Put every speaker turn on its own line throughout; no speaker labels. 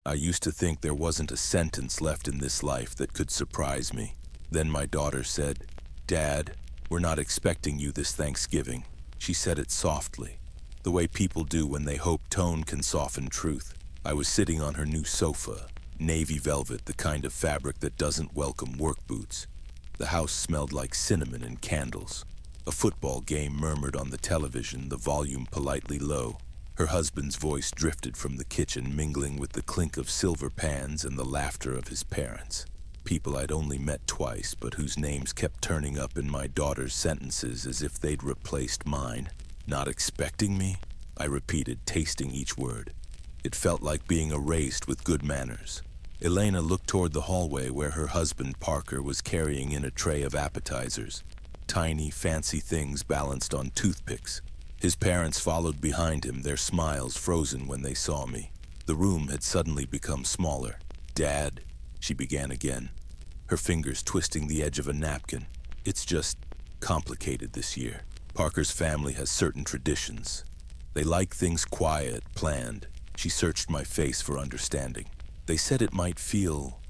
I used to think there wasn't a sentence left in this life that could surprise me. Then my daughter said, "Dad, we're not expecting you this Thanksgiving." She said it softly, the way people do when they hope tone can soften truth. I was sitting on her new sofa, navy velvet, the kind of fabric that doesn't welcome work boots. The house smelled like cinnamon and candles. A football game murmured on the television, the volume politely low. Her husband's voice drifted from the kitchen, mingling with the clink of silver pans and the laughter of his parents. People I'd only met twice, but whose names kept turning up in my daughter's sentences as if they'd replaced mine. "Not expecting me?" I repeated, tasting each word. It felt like being erased with good manners. Elena looked toward the hallway where her husband Parker was carrying in a tray of appetizers. Tiny, fancy things balanced on toothpicks. His parents followed behind him, their smiles frozen when they saw me. The room had suddenly become smaller. "Dad," she began again, her fingers twisting the edge of a napkin. "It's just complicated this year. Parker's family has certain traditions. They like things quiet, planned." She searched my face for understanding. "They said it might feel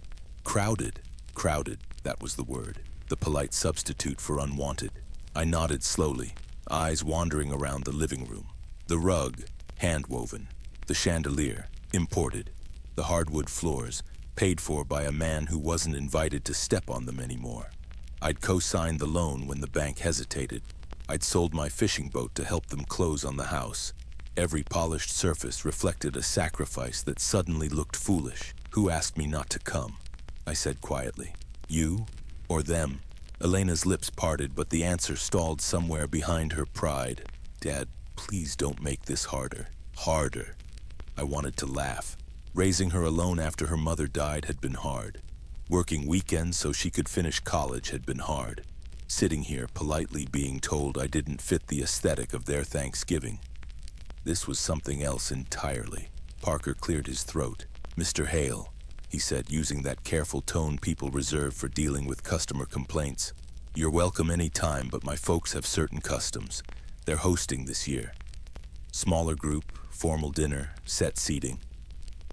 crowded." Crowded, that was the word, the polite substitute for unwanted. I nodded slowly, eyes wandering around the living room. The rug, hand-woven. The chandelier, imported. The hardwood floors, paid for by a man who wasn't invited to step on them anymore. I'd co-signed the loan when the bank hesitated. I'd sold my fishing boat to help them close on the house. Every polished surface reflected a sacrifice that suddenly looked foolish. "Who asked me not to come?" I said quietly. "You or them?" Elena's lips parted, but the answer stalled somewhere behind her pride. "Dad, please don't make this harder." Harder. I wanted to laugh. Raising her alone after her mother died had been hard. Working weekends so she could finish college had been hard. Sitting here politely being told I didn't fit the aesthetic of their Thanksgiving. This was something else entirely. Parker cleared his throat. "Mr. Hale," he said, using that careful tone people reserve for dealing with customer complaints. "You're welcome any time, but my folks have certain customs. They're hosting this year. Smaller group, formal dinner, set seating.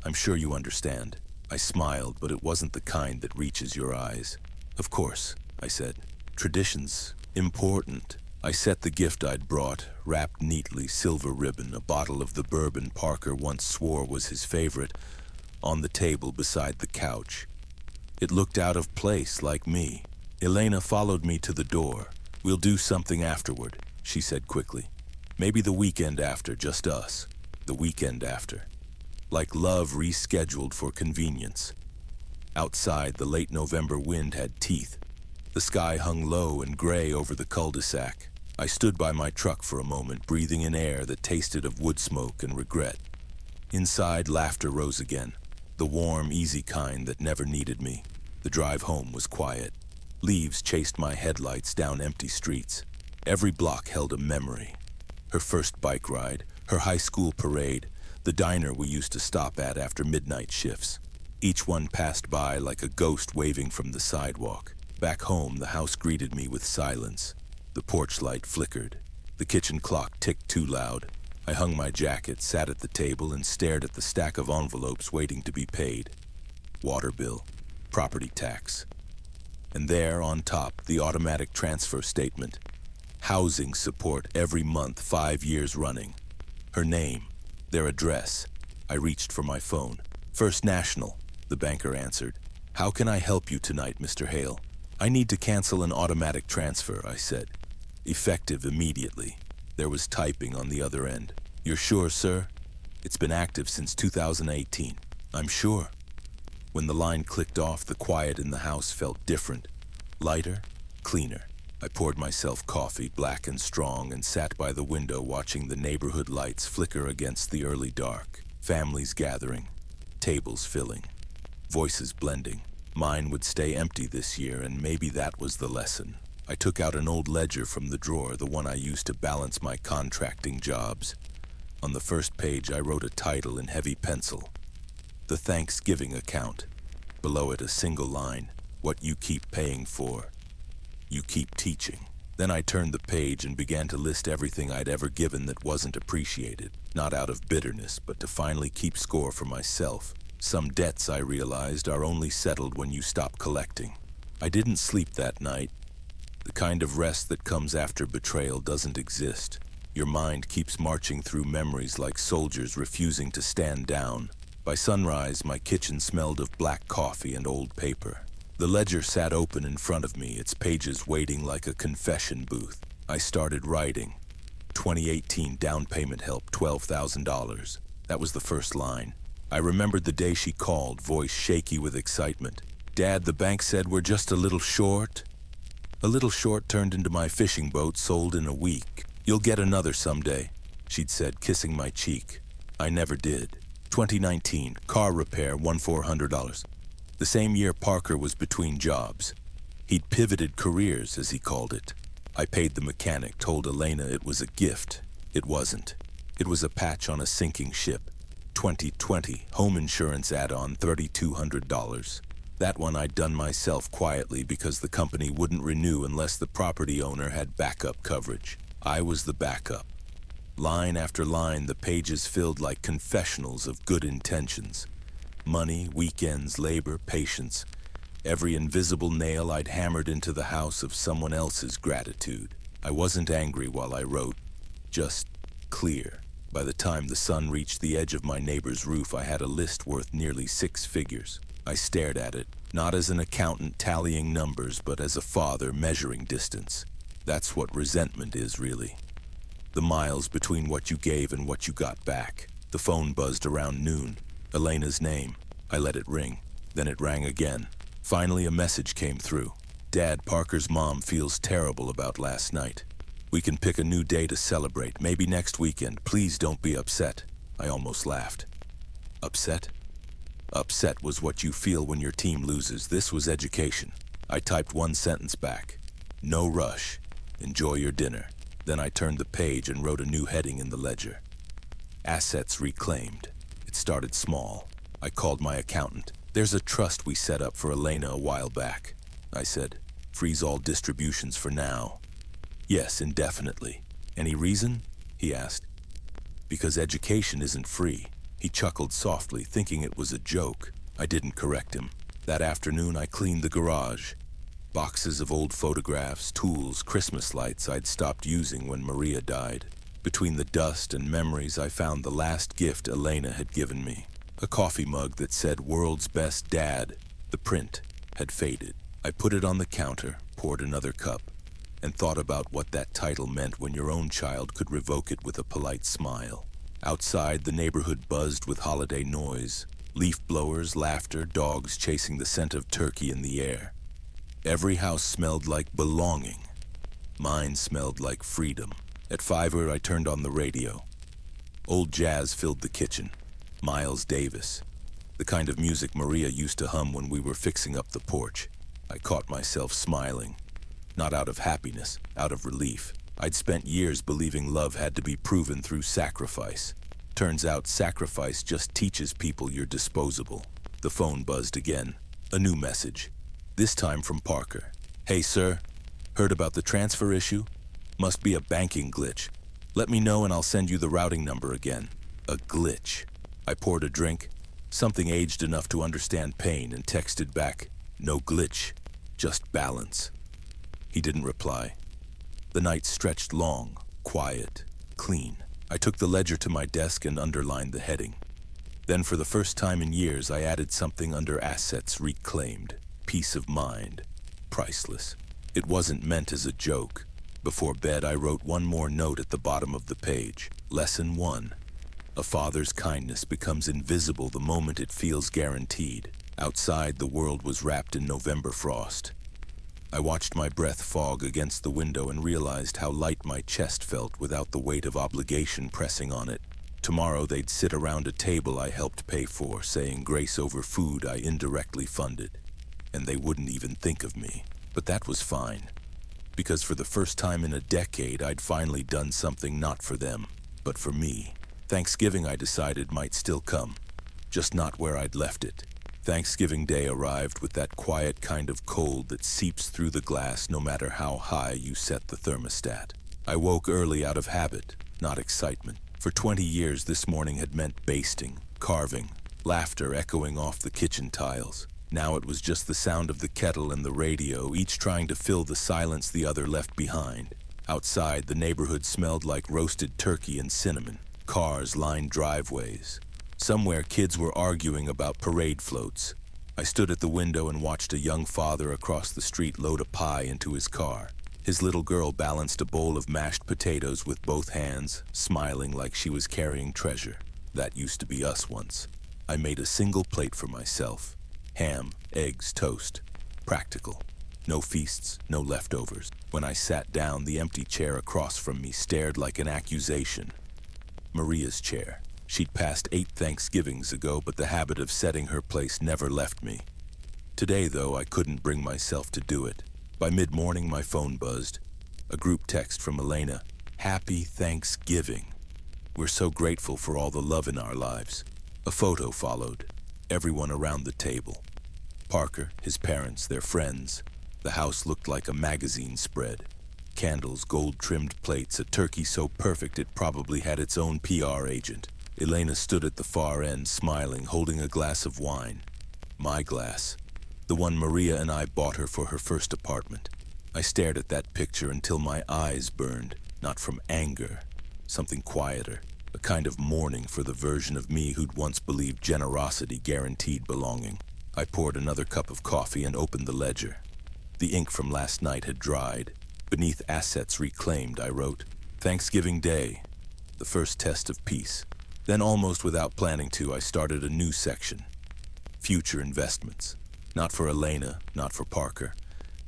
I'm sure you understand." I smiled, but it wasn't the kind that reaches your eyes. "Of course," I said. "Traditions, important." I set the gift I'd brought, wrapped neatly, silver ribbon, a bottle of the bourbon Parker once swore was his favorite, on the table beside the couch. It looked out of place, like me. Elena followed me to the door. "We'll do something afterward," she said quickly. "Maybe the weekend after, just us. The weekend after." Like love rescheduled for convenience. Outside, the late November wind had teeth. The sky hung low and gray over the cul-de-sac. I stood by my truck for a moment, breathing in air that tasted of wood smoke and regret. Inside, laughter rose again, the warm, easy kind that never needed me. The drive home was quiet. Leaves chased my headlights down empty streets. Every block held a memory. Her first bike ride, her high school parade, the diner we used to stop at after midnight shifts. Each one passed by like a ghost waving from the sidewalk. Back home, the house greeted me with silence. The porch light flickered. The kitchen clock ticked too loud. I hung my jacket, sat at the table, and stared at the stack of envelopes waiting to be paid. Water bill, property tax. And there, on top, the automatic transfer statement. Housing support every month, 5 years running. Her name, their address. I reached for my phone. "First National," the banker answered. "How can I help you tonight, Mr. Hale?" "I need to cancel an automatic transfer," I said. Effective immediately. There was typing on the other end. "You're sure, sir?" "It's been active since 2018. "I'm sure." When the line clicked off, the quiet in the house felt different. Lighter, cleaner. I poured myself coffee, black and strong, and sat by the window watching the neighborhood lights flicker against the early dark. Families gathering, tables filling, voices blending. Mine would stay empty this year, and maybe that was the lesson. I took out an old ledger from the drawer, the one I used to balance my contracting jobs. On the first page, I wrote a title in heavy pencil. "The Thanksgiving Account." Below it, a single line. "What you keep paying for, you keep teaching." Then I turned the page and began to list everything I'd ever given that wasn't appreciated. Not out of bitterness, but to finally keep score for myself. Some debts, I realized, are only settled when you stop collecting. I didn't sleep that night. The kind of rest that comes after betrayal doesn't exist. Your mind keeps marching through memories like soldiers refusing to stand down. By sunrise, my kitchen smelled of black coffee and old paper. The ledger sat open in front of me, its pages waiting like a confession booth. I started writing. 2018 down payment help, $12,000. That was the first line. I remembered the day she called, voice shaky with excitement. Dad, the bank said we're just a little short. A little short turned into my fishing boat, sold in a week. You'll get another someday, she'd said, kissing my cheek. I never did. 2019, car repair, $1,400. The same year Parker was between jobs. He'd pivoted careers, as he called it. I paid the mechanic, told Elena it was a gift. It wasn't. It was a patch on a sinking ship. 2020, home insurance add-on, $3,200. That one I'd done myself quietly because the company wouldn't renew unless the property owner had backup coverage. I was the backup. Line after line, the pages filled like confessionals of good intentions. Money, weekends, labor, patience. Every invisible nail I'd hammered into the house of someone else's gratitude. I wasn't angry while I wrote, just clear. By the time the sun reached the edge of my neighbor's roof, I had a list worth nearly 6 figures. I stared at it, not as an accountant tallying numbers, but as a father measuring distance. That's what resentment is, really. The miles between what you gave and what you got back. The phone buzzed around noon. Elena's name. I let it ring. Then it rang again. Finally, a message came through. Dad, Parker's mom feels terrible about last night. We can pick a new day to celebrate, maybe next weekend. Please don't be upset. I almost laughed. Upset? Upset was what you feel when your team loses. This was education. I typed one sentence back. No rush. Enjoy your dinner. Then I turned the page and wrote a new heading in the ledger. Assets reclaimed. It started small. I called my accountant. There's a trust we set up for Elena a while back. I said, freeze all distributions for now. Yes, indefinitely. Any reason? He asked. Because education isn't free. He chuckled softly, thinking it was a joke. I didn't correct him. That afternoon, I cleaned the garage. Boxes of old photographs, tools, Christmas lights I'd stopped using when Maria died. Between the dust and memories, I found the last gift Elena had given me. A coffee mug that said, "World's Best Dad." The print had faded. I put it on the counter, poured another cup, and thought about what that title meant when your own child could revoke it with a polite smile. Outside, the neighborhood buzzed with holiday noise. Leaf blowers, laughter, dogs chasing the scent of turkey in the air. Every house smelled like belonging. Mine smelled like freedom. At 5 I turned on the radio. Old jazz filled the kitchen. Miles Davis. The kind of music Maria used to hum when we were fixing up the porch. I caught myself smiling. Not out of happiness, out of relief. I'd spent years believing love had to be proven through sacrifice. Turns out sacrifice just teaches people you're disposable. The phone buzzed again. A new message. This time from Parker. Hey, sir. Heard about the transfer issue? Must be a banking glitch. Let me know and I'll send you the routing number again. A glitch. I poured a drink, something aged enough to understand pain, and texted back, no glitch, just balance. He didn't reply. The night stretched long, quiet, clean. I took the ledger to my desk and underlined the heading. Then for the first time in years, I added something under assets reclaimed. Peace of mind. Priceless. It wasn't meant as a joke. Before bed, I wrote one more note at the bottom of the page. Lesson 1. A father's kindness becomes invisible the moment it feels guaranteed. Outside, the world was wrapped in November frost. I watched my breath fog against the window and realized how light my chest felt without the weight of obligation pressing on it. Tomorrow they'd sit around a table I helped pay for, saying grace over food I indirectly funded. And they wouldn't even think of me. But that was fine. Because for the first time in a decade, I'd finally done something not for them, but for me. Thanksgiving, I decided, might still come, just not where I'd left it. Thanksgiving Day arrived with that quiet kind of cold that seeps through the glass no matter how high you set the thermostat. I woke early out of habit, not excitement. For 20 years, this morning had meant basting, carving, laughter echoing off the kitchen tiles. Now it was just the sound of the kettle and the radio, each trying to fill the silence the other left behind. Outside, the neighborhood smelled like roasted turkey and cinnamon. Cars lined driveways. Somewhere, kids were arguing about parade floats. I stood at the window and watched a young father across the street load a pie into his car. His little girl balanced a bowl of mashed potatoes with both hands, smiling like she was carrying treasure. That used to be us once. I made a single plate for myself. Ham, eggs, toast. Practical. No feasts, no leftovers. When I sat down, the empty chair across from me stared like an accusation. Maria's chair. She'd passed 8 Thanksgivings ago, but the habit of setting her place never left me. Today, though, I couldn't bring myself to do it. By mid-morning, my phone buzzed. A group text from Elena. Happy Thanksgiving. We're so grateful for all the love in our lives. A photo followed. Everyone around the table. Parker, his parents, their friends. The house looked like a magazine spread. Candles, gold-trimmed plates, a turkey so perfect it probably had its own PR agent. Elena stood at the far end, smiling, holding a glass of wine. My glass. The one Maria and I bought her for her first apartment. I stared at that picture until my eyes burned, not from anger, something quieter, a kind of mourning for the version of me who'd once believed generosity guaranteed belonging. I poured another cup of coffee and opened the ledger. The ink from last night had dried. Beneath assets reclaimed, I wrote, Thanksgiving Day, the first test of peace. Then, almost without planning to, I started a new section. Future investments. Not for Elena, not for Parker,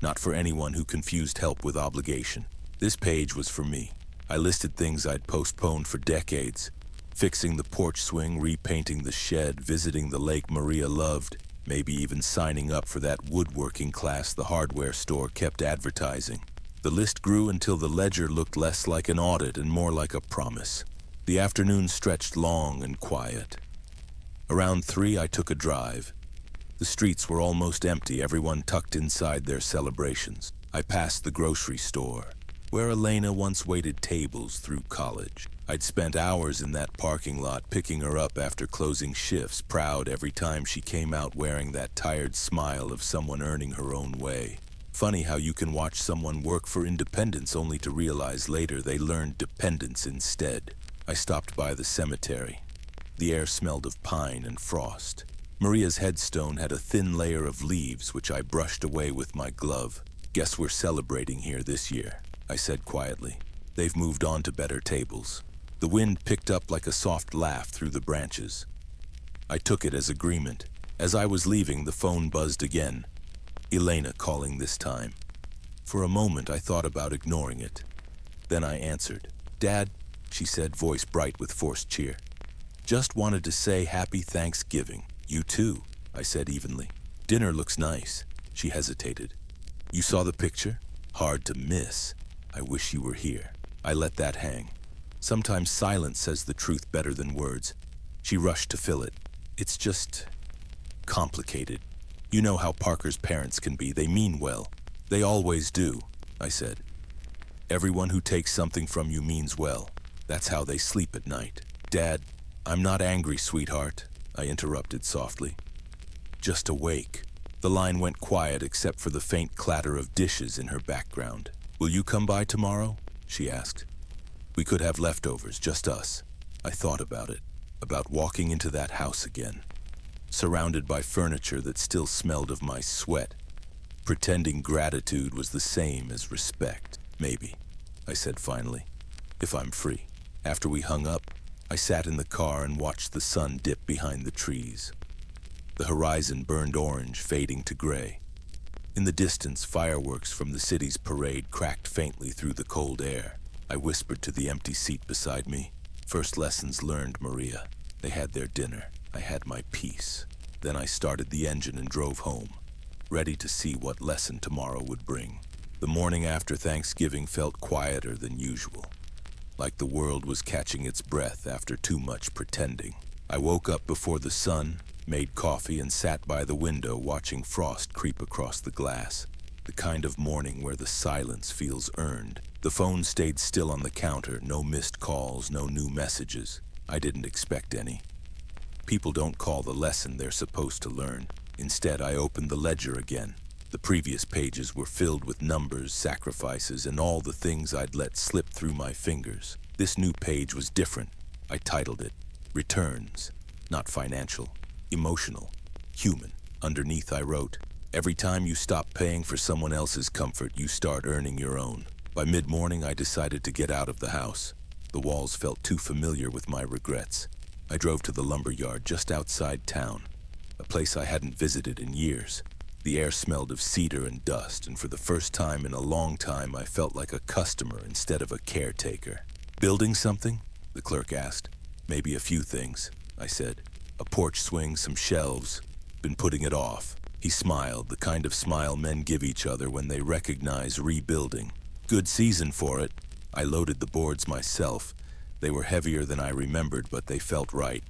not for anyone who confused help with obligation. This page was for me. I listed things I'd postponed for decades. Fixing the porch swing, repainting the shed, visiting the lake Maria loved, maybe even signing up for that woodworking class the hardware store kept advertising. The list grew until the ledger looked less like an audit and more like a promise. The afternoon stretched long and quiet. Around 3, I took a drive. The streets were almost empty, everyone tucked inside their celebrations. I passed the grocery store, where Elena once waited tables through college. I'd spent hours in that parking lot picking her up after closing shifts, proud every time she came out wearing that tired smile of someone earning her own way. Funny how you can watch someone work for independence only to realize later they learned dependence instead. I stopped by the cemetery. The air smelled of pine and frost. Maria's headstone had a thin layer of leaves, which I brushed away with my glove. Guess we're celebrating here this year, I said quietly. They've moved on to better tables. The wind picked up like a soft laugh through the branches. I took it as agreement. As I was leaving, the phone buzzed again. Elena calling this time. For a moment, I thought about ignoring it. Then I answered. Dad, she said, voice bright with forced cheer. Just wanted to say Happy Thanksgiving. You too, I said evenly. Dinner looks nice. She hesitated. You saw the picture? Hard to miss. I wish you were here. I let that hang. Sometimes silence says the truth better than words. She rushed to fill it. It's just complicated. You know how Parker's parents can be. They mean well. They always do, I said. Everyone who takes something from you means well. That's how they sleep at night. Dad, I'm not angry, sweetheart, I interrupted softly. Just awake. The line went quiet except for the faint clatter of dishes in her background. Will you come by tomorrow? She asked. We could have leftovers, just us. I thought about it, about walking into that house again, surrounded by furniture that still smelled of my sweat, pretending gratitude was the same as respect. Maybe, I said finally, if I'm free. After we hung up, I sat in the car and watched the sun dip behind the trees. The horizon burned orange, fading to gray. In the distance, fireworks from the city's parade cracked faintly through the cold air. I whispered to the empty seat beside me. First lessons learned, Maria. They had their dinner. I had my peace. Then I started the engine and drove home, ready to see what lesson tomorrow would bring. The morning after Thanksgiving felt quieter than usual, like the world was catching its breath after too much pretending. I woke up before the sun, made coffee, and sat by the window watching frost creep across the glass. The kind of morning where the silence feels earned. The phone stayed still on the counter, no missed calls, no new messages. I didn't expect any. People don't call the lesson they're supposed to learn. Instead, I opened the ledger again. The previous pages were filled with numbers, sacrifices, and all the things I'd let slip through my fingers. This new page was different. I titled it, Returns. Not financial, emotional, human. Underneath I wrote, every time you stop paying for someone else's comfort, you start earning your own. By mid-morning, I decided to get out of the house. The walls felt too familiar with my regrets. I drove to the lumber yard just outside town, a place I hadn't visited in years. The air smelled of cedar and dust, and for the first time in a long time, I felt like a customer instead of a caretaker. Building something? The clerk asked. Maybe a few things, I said. A porch swing, some shelves. Been putting it off. He smiled, the kind of smile men give each other when they recognize rebuilding. Good season for it. I loaded the boards myself. They were heavier than I remembered, but they felt right.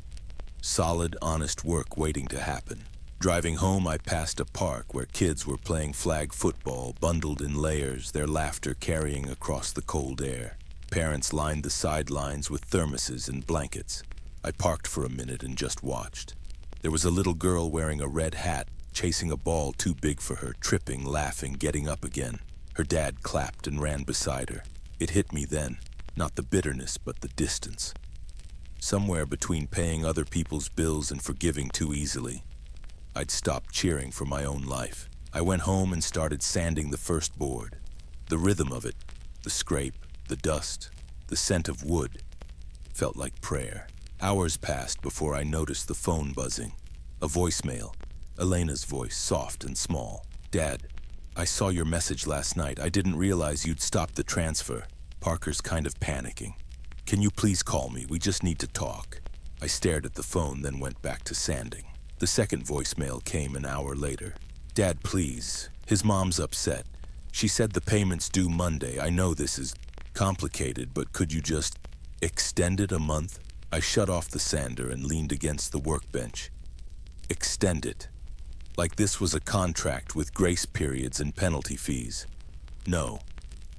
Solid, honest work waiting to happen. Driving home, I passed a park where kids were playing flag football, bundled in layers, their laughter carrying across the cold air. Parents lined the sidelines with thermoses and blankets. I parked for a minute and just watched. There was a little girl wearing a red hat, chasing a ball too big for her, tripping, laughing, getting up again. Her dad clapped and ran beside her. It hit me then, not the bitterness, but the distance. Somewhere between paying other people's bills and forgiving too easily, I'd stopped cheering for my own life. I went home and started sanding the first board. The rhythm of it, the scrape, the dust, the scent of wood, felt like prayer. Hours passed before I noticed the phone buzzing. A voicemail, Elena's voice, soft and small. Dad, I saw your message last night. I didn't realize you'd stopped the transfer. Parker's kind of panicking. Can you please call me? We just need to talk. I stared at the phone, then went back to sanding. The second voicemail came an hour later. Dad, please. His mom's upset. She said the payment's due Monday. I know this is complicated, but could you just extend it a month? I shut off the sander and leaned against the workbench. Extend it. Like this was a contract with grace periods and penalty fees. No,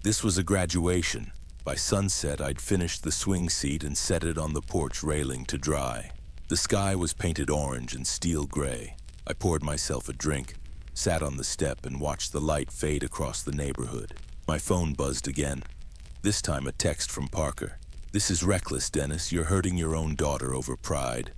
this was a graduation. By sunset, I'd finished the swing seat and set it on the porch railing to dry. The sky was painted orange and steel gray. I poured myself a drink, sat on the step, and watched the light fade across the neighborhood. My phone buzzed again. This time a text from Parker. This is reckless, Dennis. You're hurting your own daughter over pride.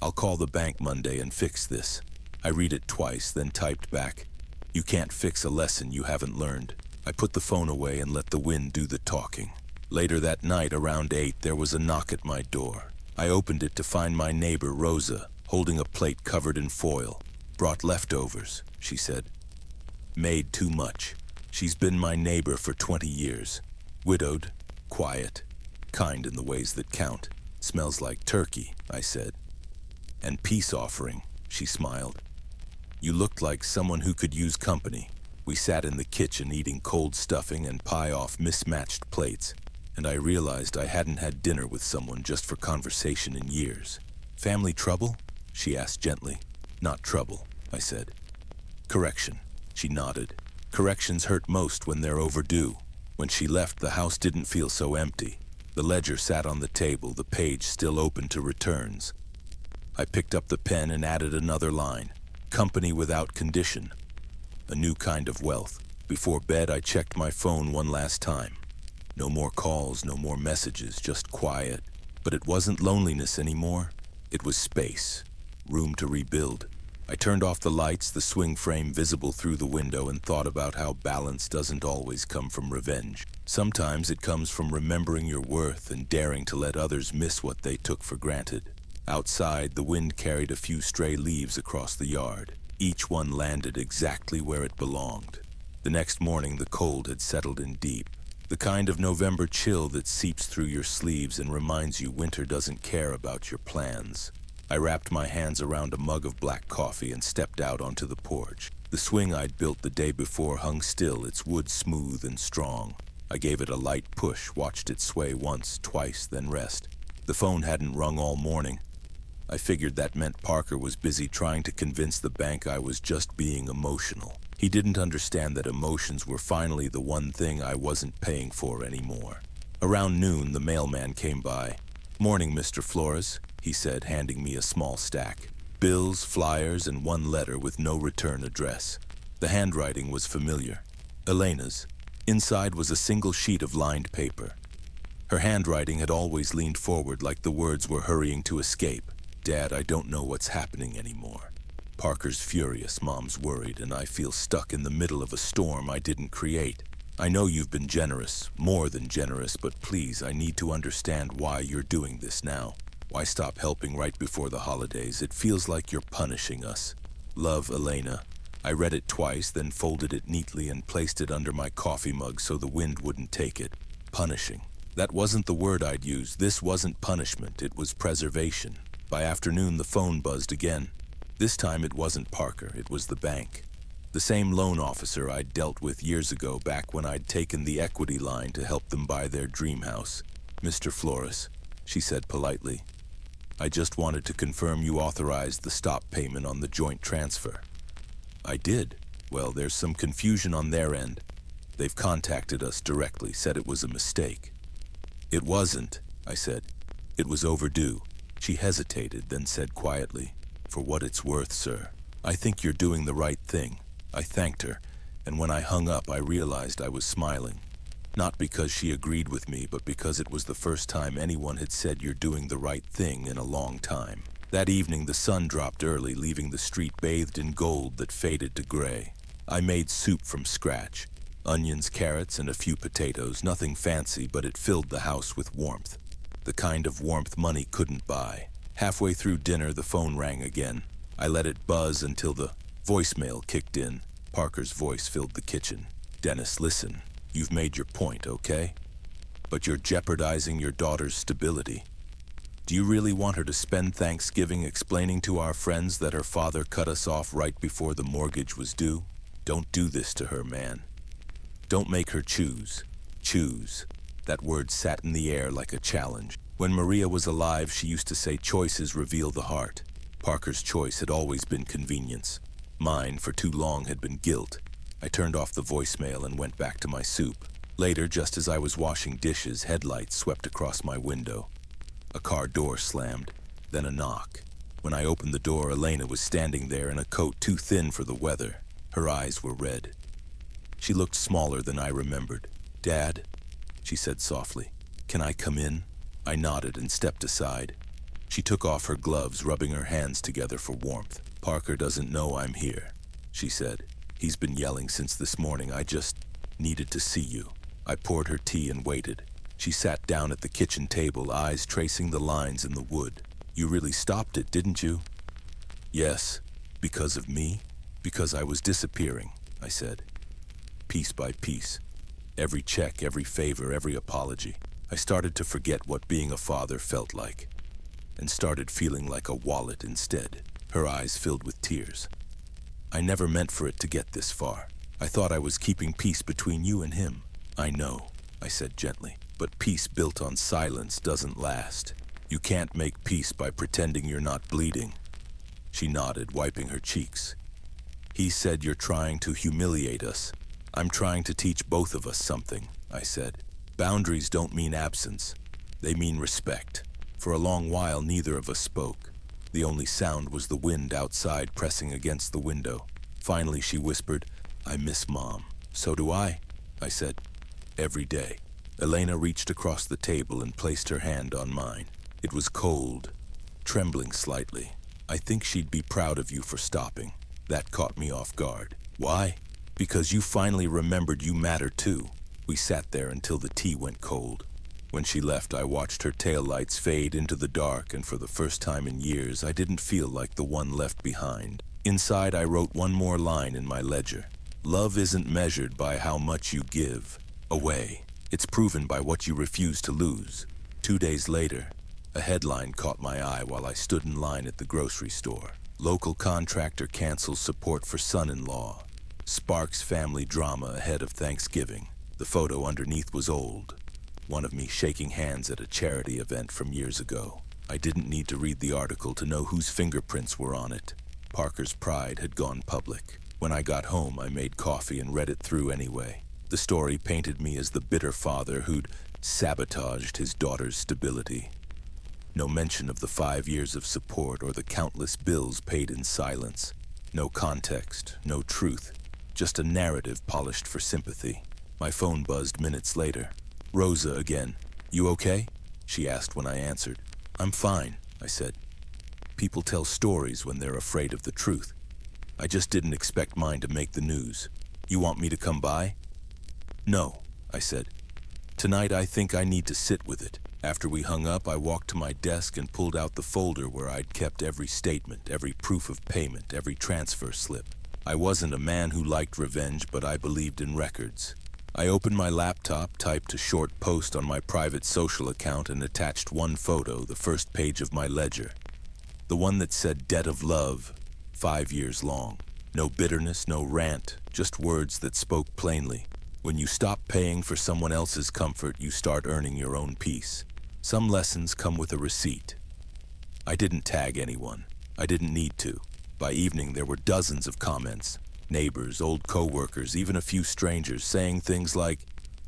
I'll call the bank Monday and fix this. I read it twice, then typed back. You can't fix a lesson you haven't learned. I put the phone away and let the wind do the talking. Later that night, around 8, there was a knock at my door. I opened it to find my neighbor, Rosa, holding a plate covered in foil. Brought leftovers, she said. Made too much. She's been my neighbor for 20 years. Widowed, quiet, kind in the ways that count. Smells like turkey, I said. And peace offering, she smiled. You looked like someone who could use company. We sat in the kitchen eating cold stuffing and pie off mismatched plates, and I realized I hadn't had dinner with someone just for conversation in years. Family trouble? She asked gently. Not trouble, I said. Correction, she nodded. Corrections hurt most when they're overdue. When she left, the house didn't feel so empty. The ledger sat on the table, the page still open to returns. I picked up the pen and added another line. Company without condition. A new kind of wealth. Before bed, I checked my phone one last time. No more calls, no more messages, just quiet. But it wasn't loneliness anymore. It was space. Room to rebuild. I turned off the lights, the swing frame visible through the window, and thought about how balance doesn't always come from revenge. Sometimes it comes from remembering your worth and daring to let others miss what they took for granted. Outside, the wind carried a few stray leaves across the yard. Each one landed exactly where it belonged. The next morning, the cold had settled in deep. The kind of November chill that seeps through your sleeves and reminds you winter doesn't care about your plans. I wrapped my hands around a mug of black coffee and stepped out onto the porch. The swing I'd built the day before hung still, its wood smooth and strong. I gave it a light push, watched it sway once, twice, then rest. The phone hadn't rung all morning. I figured that meant Parker was busy trying to convince the bank I was just being emotional. He didn't understand that emotions were finally the one thing I wasn't paying for anymore. Around noon, the mailman came by. "Morning, Mr. Flores," he said, handing me a small stack. Bills, flyers, and one letter with no return address. The handwriting was familiar. Elena's. Inside was a single sheet of lined paper. Her handwriting had always leaned forward like the words were hurrying to escape. "Dad, I don't know what's happening anymore. Parker's furious, Mom's worried, and I feel stuck in the middle of a storm I didn't create. I know you've been generous, more than generous, but please, I need to understand why you're doing this now. Why stop helping right before the holidays? It feels like you're punishing us. Love, Elena." I read it twice, then folded it neatly and placed it under my coffee mug so the wind wouldn't take it. Punishing. That wasn't the word I'd use. This wasn't punishment, it was preservation. By afternoon, the phone buzzed again. This time it wasn't Parker, it was the bank. The same loan officer I'd dealt with years ago, back when I'd taken the equity line to help them buy their dream house. "Mr. Flores," she said politely, "I just wanted to confirm you authorized the stop payment on the joint transfer." "I did. Well, there's some confusion on their end. They've contacted us directly, said it was a mistake." "It wasn't," I said. "It was overdue." She hesitated, then said quietly, "For what it's worth, sir, I think you're doing the right thing." I thanked her, and when I hung up, I realized I was smiling. Not because she agreed with me, but because it was the first time anyone had said "you're doing the right thing" in a long time. That evening, the sun dropped early, leaving the street bathed in gold that faded to gray. I made soup from scratch. Onions, carrots, and a few potatoes, nothing fancy, but it filled the house with warmth. The kind of warmth money couldn't buy. Halfway through dinner, the phone rang again. I let it buzz until the voicemail kicked in. Parker's voice filled the kitchen. "Dennis, listen. You've made your point, okay? But you're jeopardizing your daughter's stability. Do you really want her to spend Thanksgiving explaining to our friends that her father cut us off right before the mortgage was due? Don't do this to her, man. Don't make her choose. Choose." That word sat in the air like a challenge. When Maria was alive, she used to say choices reveal the heart. Parker's choice had always been convenience. Mine, for too long, had been guilt. I turned off the voicemail and went back to my soup. Later, just as I was washing dishes, headlights swept across my window. A car door slammed, then a knock. When I opened the door, Elena was standing there in a coat too thin for the weather. Her eyes were red. She looked smaller than I remembered. "Dad," she said softly, "can I come in?" I nodded and stepped aside. She took off her gloves, rubbing her hands together for warmth. "Parker doesn't know I'm here," she said. "He's been yelling since this morning. I just needed to see you." I poured her tea and waited. She sat down at the kitchen table, eyes tracing the lines in the wood. "You really stopped it, didn't you?" "Yes." "Because of me?" "Because I was disappearing," I said. Piece by piece. Every check, every favor, every apology. I started to forget what being a father felt like, and started feeling like a wallet instead. Her eyes filled with tears. "I never meant for it to get this far. I thought I was keeping peace between you and him." "I know," I said gently, "but peace built on silence doesn't last. You can't make peace by pretending you're not bleeding." She nodded, wiping her cheeks. "He said you're trying to humiliate us." "I'm trying to teach both of us something," I said. "Boundaries don't mean absence. They mean respect." For a long while, neither of us spoke. The only sound was the wind outside pressing against the window. Finally, she whispered, "I miss Mom." "So do I," I said. "Every day." Elena reached across the table and placed her hand on mine. It was cold, trembling slightly. "I think she'd be proud of you for stopping." That caught me off guard. "Why?" "Because you finally remembered you matter too." We sat there until the tea went cold. When she left, I watched her taillights fade into the dark, and for the first time in years, I didn't feel like the one left behind. Inside, I wrote one more line in my ledger. "Love isn't measured by how much you give away. It's proven by what you refuse to lose." 2 days later, a headline caught my eye while I stood in line at the grocery store. "Local contractor cancels support for son-in-law. Sparks family drama ahead of Thanksgiving." The photo underneath was old. One of me shaking hands at a charity event from years ago. I didn't need to read the article to know whose fingerprints were on it. Parker's pride had gone public. When I got home, I made coffee and read it through anyway. The story painted me as the bitter father who'd sabotaged his daughter's stability. No mention of the 5 years of support or the countless bills paid in silence. No context, no truth, just a narrative polished for sympathy. My phone buzzed minutes later. Rosa again. You okay? She asked when I answered. I'm fine, I said. People tell stories when they're afraid of the truth. I just didn't expect mine to make the news. You want me to come by? No, I said. Tonight I think I need to sit with it. After we hung up, I walked to my desk and pulled out the folder where I'd kept every statement, every proof of payment, every transfer slip. I wasn't a man who liked revenge, but I believed in records. I opened my laptop, typed a short post on my private social account, and attached one photo, the first page of my ledger. The one that said debt of love, 5 years long. No bitterness, no rant, just words that spoke plainly. When you stop paying for someone else's comfort, you start earning your own peace. Some lessons come with a receipt. I didn't tag anyone. I didn't need to. By evening, there were dozens of comments. Neighbors, old co-workers, even a few strangers saying things like,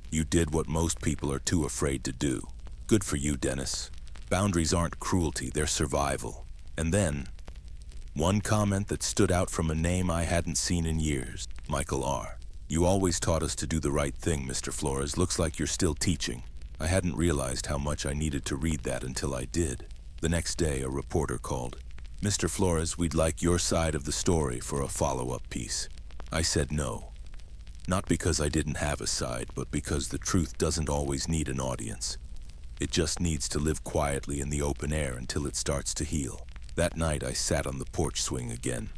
"You did what most people are too afraid to do. Good for you, Dennis. Boundaries aren't cruelty, they're survival." And then, one comment that stood out from a name I hadn't seen in years, Michael R. "You always taught us to do the right thing, Mr. Flores. Looks like you're still teaching." I hadn't realized how much I needed to read that until I did. The next day, a reporter called. "Mr. Flores, we'd like your side of the story for a follow-up piece." I said no. Not because I didn't have a side, but because the truth doesn't always need an audience. It just needs to live quietly in the open air until it starts to heal. That night, I sat on the porch swing again.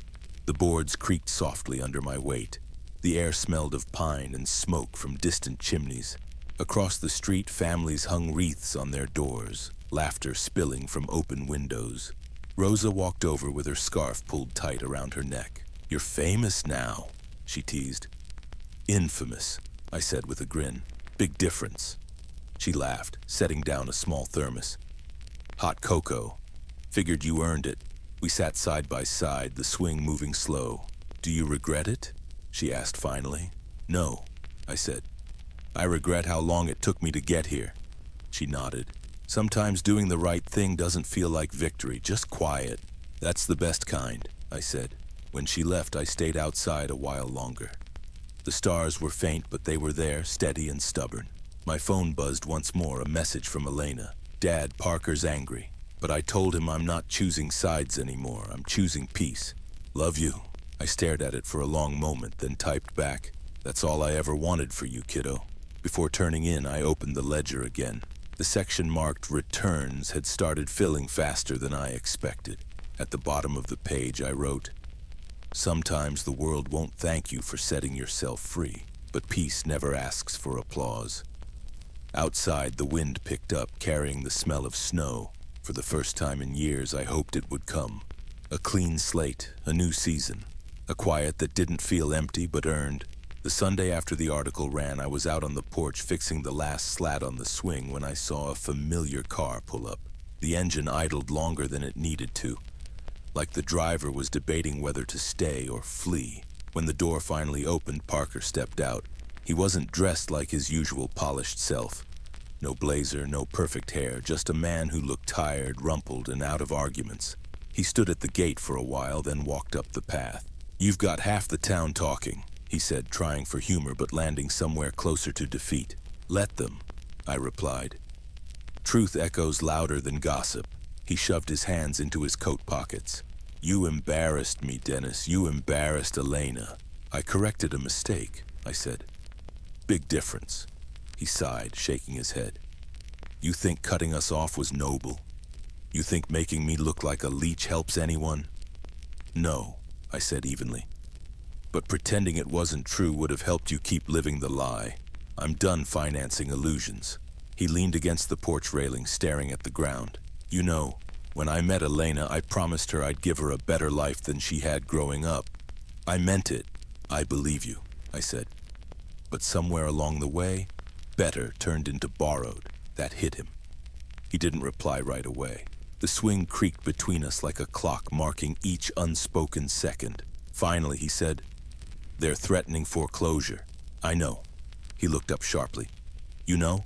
The boards creaked softly under my weight. The air smelled of pine and smoke from distant chimneys. Across the street, families hung wreaths on their doors, laughter spilling from open windows. Rosa walked over with her scarf pulled tight around her neck. "You're famous now," she teased. "Infamous," I said with a grin. "Big difference." She laughed, setting down a small thermos. "Hot cocoa. Figured you earned it." We sat side by side, the swing moving slow. "Do you regret it?" she asked finally. "No," I said. "I regret how long it took me to get here." She nodded. "Sometimes doing the right thing doesn't feel like victory, just quiet." "That's the best kind," I said. When she left, I stayed outside a while longer. The stars were faint, but they were there, steady and stubborn. My phone buzzed once more, a message from Elena. "Dad, Parker's angry." But I told him I'm not choosing sides anymore. I'm choosing peace. "Love you." I stared at it for a long moment, then typed back, "That's all I ever wanted for you, kiddo." Before turning in, I opened the ledger again. The section marked returns had started filling faster than I expected. At the bottom of the page, I wrote, "Sometimes the world won't thank you for setting yourself free, but peace never asks for applause." Outside, the wind picked up, carrying the smell of snow. For the first time in years, I hoped it would come. A clean slate, a new season. A quiet that didn't feel empty but earned. The Sunday after the article ran, I was out on the porch fixing the last slat on the swing when I saw a familiar car pull up. The engine idled longer than it needed to, like the driver was debating whether to stay or flee. When the door finally opened, Parker stepped out. He wasn't dressed like his usual polished self. No blazer, no perfect hair, just a man who looked tired, rumpled, and out of arguments. He stood at the gate for a while, then walked up the path. "You've got half the town talking," he said, trying for humor but landing somewhere closer to defeat. "Let them," I replied. Truth echoes louder than gossip. He shoved his hands into his coat pockets. "You embarrassed me, Dennis. You embarrassed Elena." "I corrected a mistake," I said. "Big difference." He sighed, shaking his head. "You think cutting us off was noble? You think making me look like a leech helps anyone?" "No," I said evenly. "But pretending it wasn't true would have helped you keep living the lie. I'm done financing illusions." He leaned against the porch railing, staring at the ground. "You know, when I met Elena, I promised her I'd give her a better life than she had growing up. I meant it." "I believe you," I said. But somewhere along the way, better turned into borrowed. That hit him. He didn't reply right away. The swing creaked between us like a clock marking each unspoken second. Finally, he said, "They're threatening foreclosure." "I know." He looked up sharply. "You know?"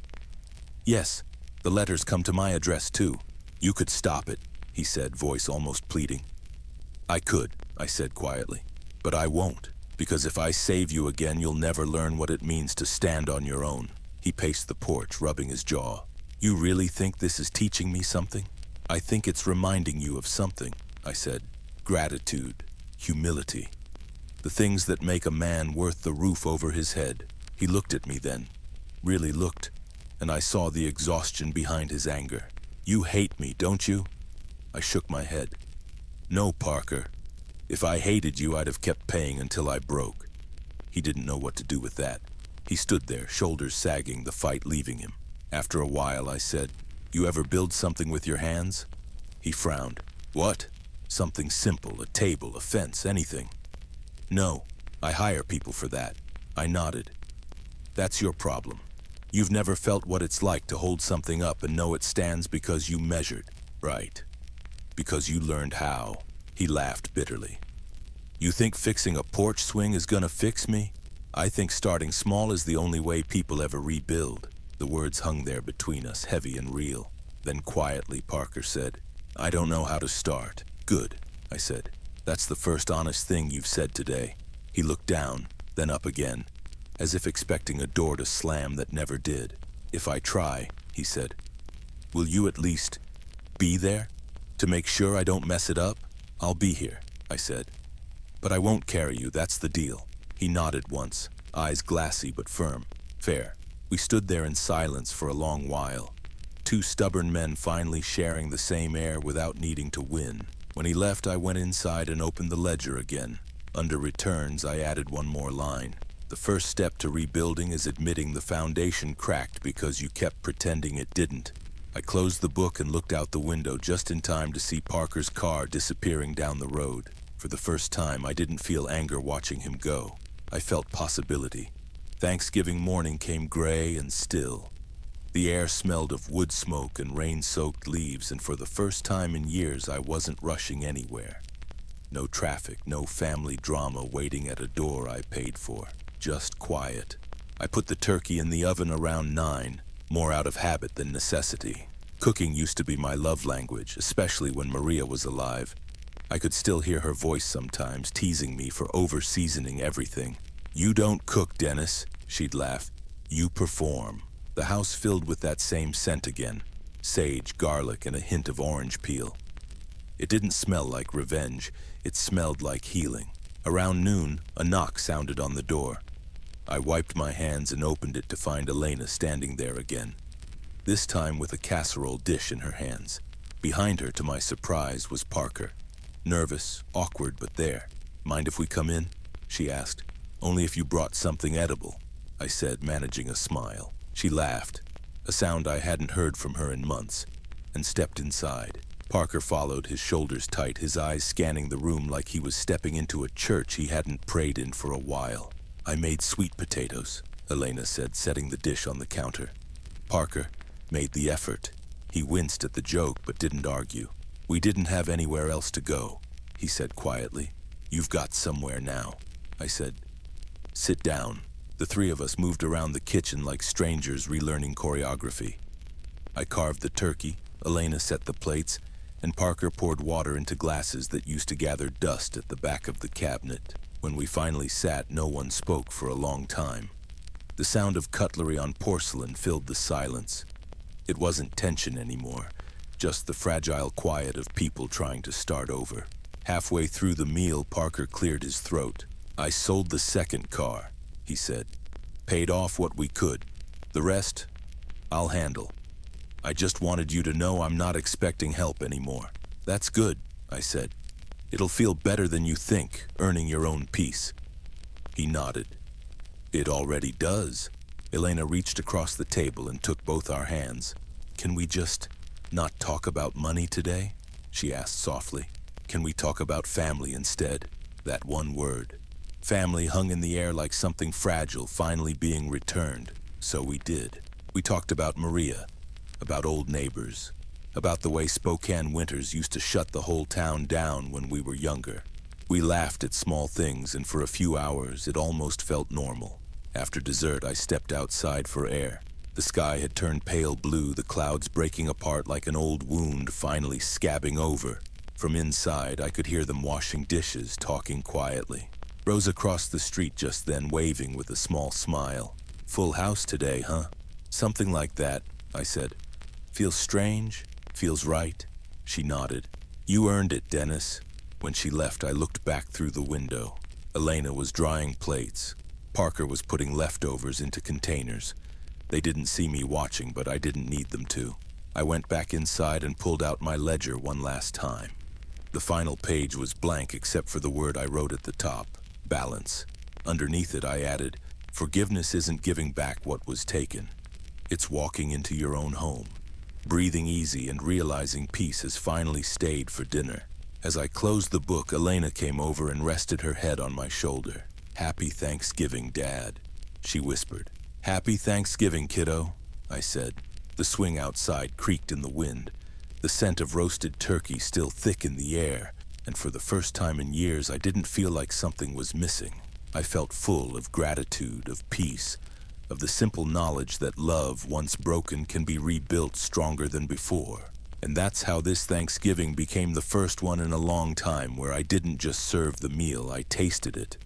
"Yes. The letters come to my address, too." You could stop it, he said, voice almost pleading. I could, I said quietly. But I won't, because if I save you again, you'll never learn what it means to stand on your own. He paced the porch, rubbing his jaw. You really think this is teaching me something? I think it's reminding you of something, I said. Gratitude, humility. The things that make a man worth the roof over his head. He looked at me then, really looked, and I saw the exhaustion behind his anger. You hate me, don't you? I shook my head. No, Parker. If I hated you, I'd have kept paying until I broke. He didn't know what to do with that. He stood there, shoulders sagging, the fight leaving him. After a while, I said, You ever build something with your hands? He frowned. What? Something simple, a table, a fence, anything. No, I hire people for that. I nodded. That's your problem. You've never felt what it's like to hold something up and know it stands because you measured. Right. Because you learned how. He laughed bitterly. You think fixing a porch swing is gonna fix me? I think starting small is the only way people ever rebuild. The words hung there between us, heavy and real. Then quietly, Parker said, I don't know how to start. Good, I said. That's the first honest thing you've said today. He looked down, then up again, as if expecting a door to slam that never did. If I try, he said, will you at least be there? To make sure I don't mess it up? I'll be here, I said. But I won't carry you, that's the deal. He nodded once, eyes glassy but firm. Fair. We stood there in silence for a long while. Two stubborn men finally sharing the same air without needing to win. When he left, I went inside and opened the ledger again. Under returns, I added one more line. The first step to rebuilding is admitting the foundation cracked because you kept pretending it didn't. I closed the book and looked out the window just in time to see Parker's car disappearing down the road. For the first time, I didn't feel anger watching him go. I felt possibility. Thanksgiving morning came gray and still. The air smelled of wood smoke and rain-soaked leaves, and for the first time in years, I wasn't rushing anywhere. No traffic, no family drama waiting at a door I paid for. Just quiet. I put the turkey in the oven around 9, more out of habit than necessity. Cooking used to be my love language, especially when Maria was alive. I could still hear her voice sometimes, teasing me for over-seasoning everything. You don't cook, Dennis, she'd laugh. You perform. The house filled with that same scent again. Sage, garlic, and a hint of orange peel. It didn't smell like revenge. It smelled like healing. Around noon, a knock sounded on the door. I wiped my hands and opened it to find Elena standing there again. This time with a casserole dish in her hands. Behind her, to my surprise, was Parker. Nervous, awkward, but there. Mind if we come in? She asked. Only if you brought something edible, I said, managing a smile. She laughed, a sound I hadn't heard from her in months, and stepped inside. Parker followed, his shoulders tight, his eyes scanning the room like he was stepping into a church he hadn't prayed in for a while. I made sweet potatoes, Elena said, setting the dish on the counter. Parker made the effort. He winced at the joke but didn't argue. We didn't have anywhere else to go, he said quietly. You've got somewhere now, I said. Sit down. The three of us moved around the kitchen like strangers relearning choreography. I carved the turkey, Elena set the plates, and Parker poured water into glasses that used to gather dust at the back of the cabinet. When we finally sat, no one spoke for a long time. The sound of cutlery on porcelain filled the silence. It wasn't tension anymore, just the fragile quiet of people trying to start over. Halfway through the meal, Parker cleared his throat. I sold the second car, he said. Paid off what we could. The rest, I'll handle. I just wanted you to know I'm not expecting help anymore. That's good, I said. It'll feel better than you think, earning your own peace. He nodded. It already does. Elena reached across the table and took both our hands. Can we just not talk about money today? She asked softly. Can we talk about family instead? That one word. Family hung in the air like something fragile finally being returned. So we did. We talked about Maria, about old neighbors, about the way Spokane winters used to shut the whole town down when we were younger. We laughed at small things, and for a few hours it almost felt normal. After dessert, I stepped outside for air. The sky had turned pale blue, the clouds breaking apart like an old wound finally scabbing over. From inside, I could hear them washing dishes, talking quietly. Rosa crossed the street just then, waving with a small smile. "Full house today, huh?" "Something like that," I said. "Feels strange? Feels right?" She nodded. "You earned it, Dennis." When she left, I looked back through the window. Elena was drying plates. Parker was putting leftovers into containers. They didn't see me watching, but I didn't need them to. I went back inside and pulled out my ledger one last time. The final page was blank except for the word I wrote at the top, balance. Underneath it, I added, "Forgiveness isn't giving back what was taken. It's walking into your own home, breathing easy and realizing peace has finally stayed for dinner." As I closed the book, Elena came over and rested her head on my shoulder. "Happy Thanksgiving, Dad," she whispered. "Happy Thanksgiving, kiddo," I said. The swing outside creaked in the wind, the scent of roasted turkey still thick in the air, and for the first time in years I didn't feel like something was missing. I felt full of gratitude, of peace, of the simple knowledge that love, once broken, can be rebuilt stronger than before. And that's how this Thanksgiving became the first one in a long time where I didn't just serve the meal, I tasted it.